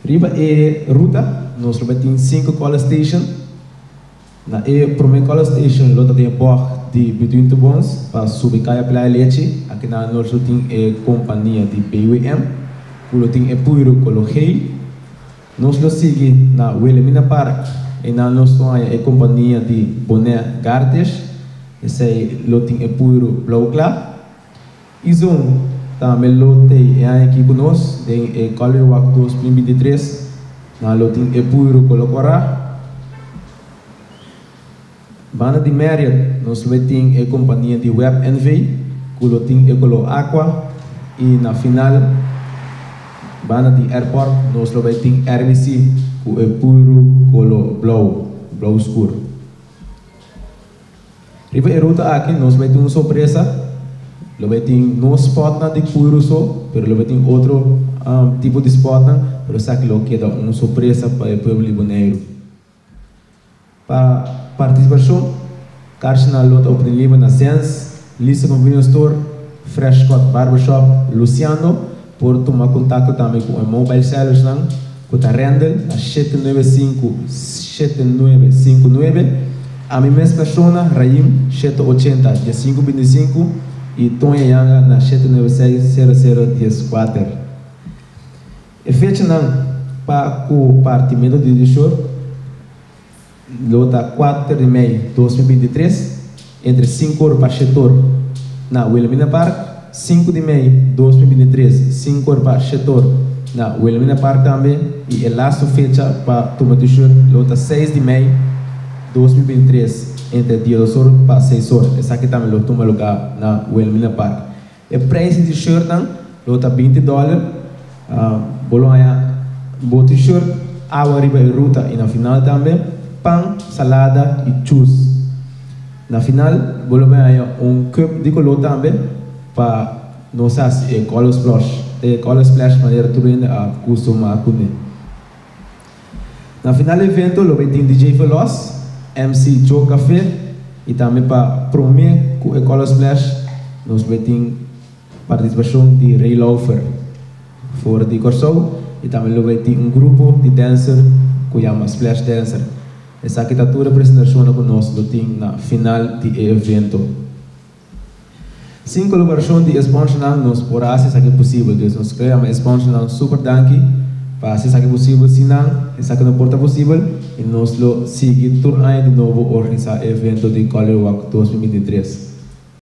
Riba é ruta, nós temos 5 cola station. Na primeira cola station, nós temos borg de Between Two Bonds para subir caia pela leite. Aqui na nós temos a companhia de BWM, nós temos a Puiro Cologei. Nós seguimos na Wilhelmina Park e na nós temos a companhia de Boné Gartes. Esse é nós temos a Puiro Blaucla. E também tem aqui conosco em College Walk 2023 na loting Epuro Colocora banda de Marriott nós temos a companhia de Web NV com loting Ecolo Aqua e na final banda de Airport nós temos RBC com Epuro Colo Blau escuro. Riba ruta aqui nós temos uma surpresa. Lo tem no spot na de puro só, pero lo tem outro tipo de spot na, pero sabe que lo queda uma surpresa para o povo libaneiro. Para participação, carta na lota open liba na Sense, Lisa Convenience Store, Fresh Cut Barbershop, Luciano, por tomar contato também com o mobile sellers na, com a Rendel na 795-7959, a minha mesma pessoa, Raim, 780-525 e Tonha Yanga na 796-0014. E fecha para o partimento de Dishor, lota 4 de maio de 2023, entre 5 horas para o setor na Wilhelmina Park, 5 de maio de 2023, 5 horas para o setor na Wilhelmina Park também, e a last fecha para o Dishor, lota 6 de maio de 2023, entre dia 2 horas para 6 horas. Essa aqui também toma lugar na Wilhelmina Park. O preço de t-shirt lota $20. Bolonha, boa t-shirt, água riba e ruta. E na final também, pão, salada e juice. Na final, bolonha cup de color também para nossas color splash. Color splash maneira tudo a costuma comer. Na final do evento, lo tem DJ Veloz, MC Joe Café e também para promover com a Color Splash nós temos participação de Ray Laufer fora de Corsou e também temos grupo de dancer que chama Splash Dancer. Essa aqui está toda a apresentação conosco na final do evento. Sem colaboração de sponsor nós por isso aqui é possível, nós criamos sponsor super danke para se aqui possível, se não, isso aqui não porta possível, e nós lo seguimos de novo organizar o evento de College Walk 2023.